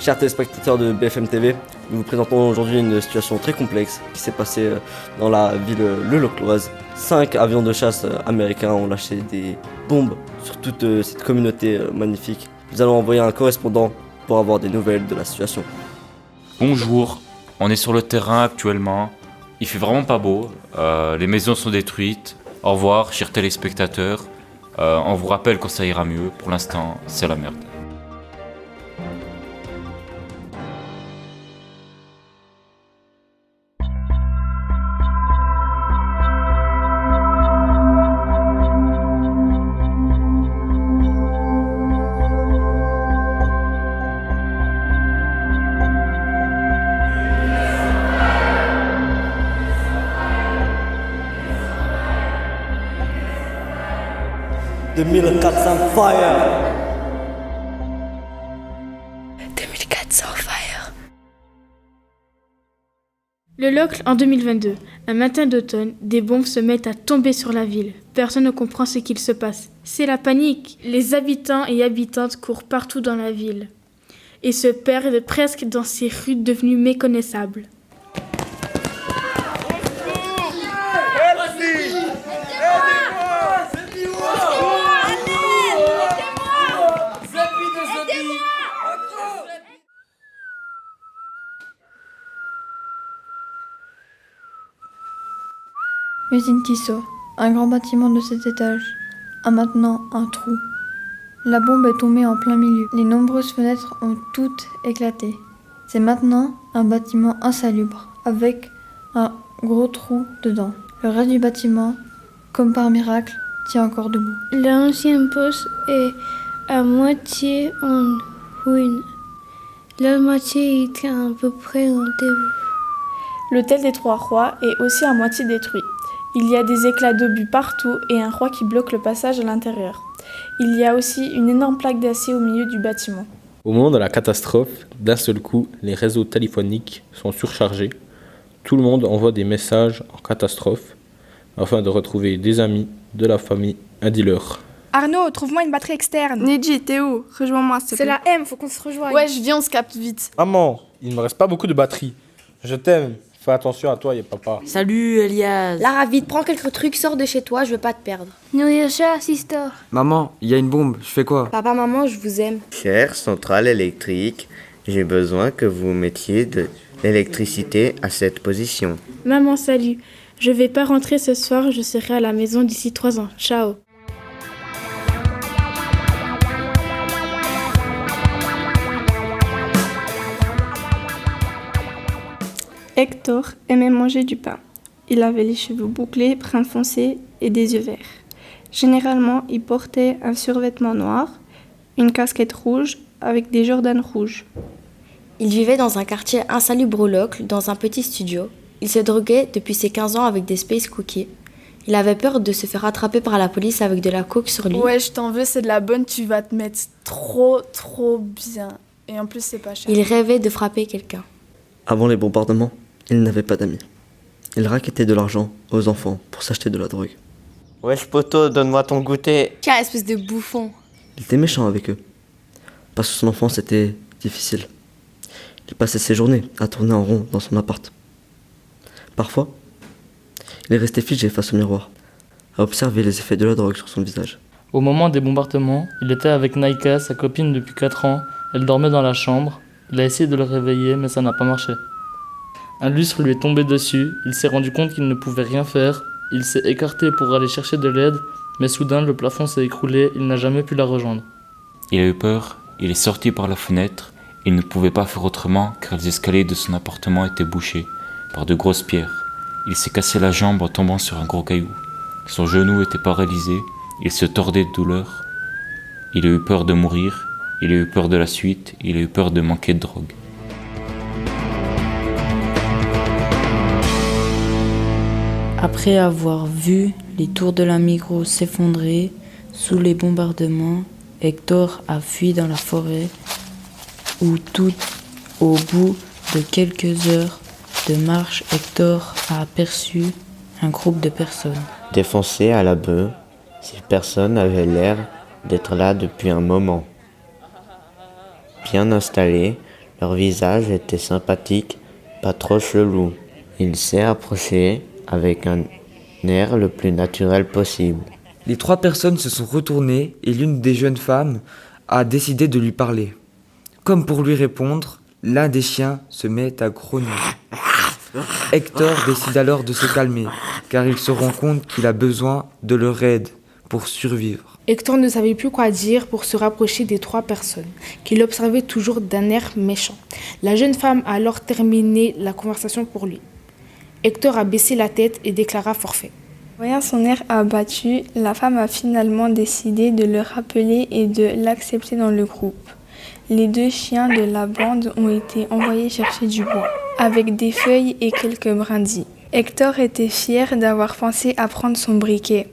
Chers téléspectateurs de BFM TV, nous vous présentons aujourd'hui une situation très complexe qui s'est passée dans la ville Lelochloise. 5 avions de chasse américains ont lâché des bombes sur toute cette communauté magnifique. Nous allons envoyer un correspondant pour avoir des nouvelles de la situation. Bonjour, on est sur le terrain actuellement. Il fait vraiment pas beau, les maisons sont détruites. Au revoir, chers téléspectateurs. On vous rappelle quand ça ira mieux. Pour l'instant, c'est la merde. The 1400 fire! 2400 fire. Le Locle en 2022. Un matin d'automne, des bombes se mettent à tomber sur la ville. Personne ne comprend ce qu'il se passe. C'est la panique. Les habitants et habitantes courent partout dans la ville et se perdent presque dans ces rues devenues méconnaissables. Usine Tissot, un grand bâtiment de 7 étages, a maintenant un trou. La bombe est tombée en plein milieu. Les nombreuses fenêtres ont toutes éclaté. C'est maintenant un bâtiment insalubre, avec un gros trou dedans. Le reste du bâtiment, comme par miracle, tient encore debout. L'ancien poste est à moitié en ruine. La moitié est à peu près en début. L'hôtel des Trois Rois est aussi à moitié détruit. Il y a des éclats d'obus partout et un roi qui bloque le passage à l'intérieur. Il y a aussi une énorme plaque d'acier au milieu du bâtiment. Au moment de la catastrophe, d'un seul coup, les réseaux téléphoniques sont surchargés. Tout le monde envoie des messages en catastrophe afin de retrouver des amis, de la famille, un dealer. Arnaud, trouve-moi une batterie externe. Neji, t'es où? Rejoins-moi, s'il te plaît. C'est la M, faut qu'on se rejoigne. Ouais, je viens, on se capte vite. Maman, il ne me reste pas beaucoup de batterie. Je t'aime. Fais attention à toi et papa. Salut Elias. Lara, vite, prends quelques trucs, sors de chez toi, je veux pas te perdre. Nourriture, sister. Maman, il y a une bombe, je fais quoi? Papa, maman, je vous aime. Chère centrale électrique, j'ai besoin que vous mettiez de l'électricité à cette position. Maman, salut. Je vais pas rentrer ce soir, je serai à la maison d'ici 3 ans. Ciao. Hector aimait manger du pain. Il avait les cheveux bouclés, brun foncé et des yeux verts. Généralement, il portait un survêtement noir, une casquette rouge avec des Jordan rouges. Il vivait dans un quartier insalubre au Locle, dans un petit studio. Il se droguait depuis ses 15 ans avec des space cookies. Il avait peur de se faire attraper par la police avec de la coke sur lui. Ouais, je t'en veux, c'est de la bonne, tu vas te mettre trop bien. Et en plus, c'est pas cher. Il rêvait de frapper quelqu'un. Avant les bombardements, il n'avait pas d'amis. Il rackettait de l'argent aux enfants pour s'acheter de la drogue. Wesh poto, donne-moi ton goûter. Tiens, espèce de bouffon. Il était méchant avec eux, parce que son enfance était difficile. Il passait ses journées à tourner en rond dans son appart. Parfois, il est resté figé face au miroir, à observer les effets de la drogue sur son visage. Au moment des bombardements, il était avec Naika, sa copine depuis 4 ans. Elle dormait dans la chambre. Il a essayé de le réveiller, mais ça n'a pas marché. Un lustre lui est tombé dessus. Il s'est rendu compte qu'il ne pouvait rien faire. Il s'est écarté pour aller chercher de l'aide, mais soudain le plafond s'est écroulé. Il n'a jamais pu la rejoindre. Il a eu peur, il est sorti par la fenêtre. Il ne pouvait pas faire autrement car les escaliers de son appartement étaient bouchés par de grosses pierres. Il s'est cassé la jambe en tombant sur un gros caillou. Son genou était paralysé. Il se tordait de douleur. Il a eu peur de mourir. Il a eu peur de la suite, il a eu peur de manquer de drogue. Après avoir vu les tours de la Migros s'effondrer sous les bombardements, Hector a fui dans la forêt où tout au bout de quelques heures de marche, Hector a aperçu un groupe de personnes. Défoncées à la bœuf, ces personnes avaient l'air d'être là depuis un moment. Bien installées, Leur visage était sympathique, pas trop chelou. Il s'est approché avec un air le plus naturel possible. Les 3 personnes se sont retournées et l'une des jeunes femmes a décidé de lui parler. Comme pour lui répondre, l'un des chiens se met à grogner. Hector décide alors de se calmer, car il se rend compte qu'il a besoin de leur aide pour survivre. Hector ne savait plus quoi dire pour se rapprocher des 3 personnes, qui l'observaient toujours d'un air méchant. La jeune femme a alors terminé la conversation pour lui. Hector a baissé la tête et déclara forfait. Voyant son air abattu, la femme a finalement décidé de le rappeler et de l'accepter dans le groupe. Les 2 chiens de la bande ont été envoyés chercher du bois, avec des feuilles et quelques brindilles. Hector était fier d'avoir pensé à prendre son briquet.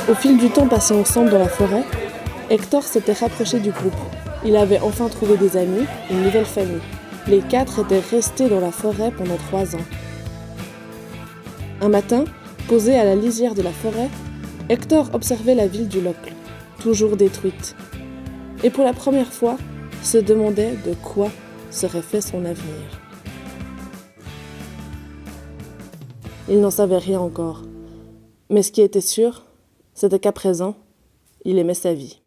Au fil du temps passé ensemble dans la forêt, Hector s'était rapproché du groupe. Il avait enfin trouvé des amis, une nouvelle famille. Les 4 étaient restés dans la forêt pendant 3 ans. Un matin, posé à la lisière de la forêt, Hector observait la ville du Locle, toujours détruite. Et pour la première fois, se demandait de quoi serait fait son avenir. Il n'en savait rien encore. Mais ce qui était sûr, c'était qu'à présent, il aimait sa vie.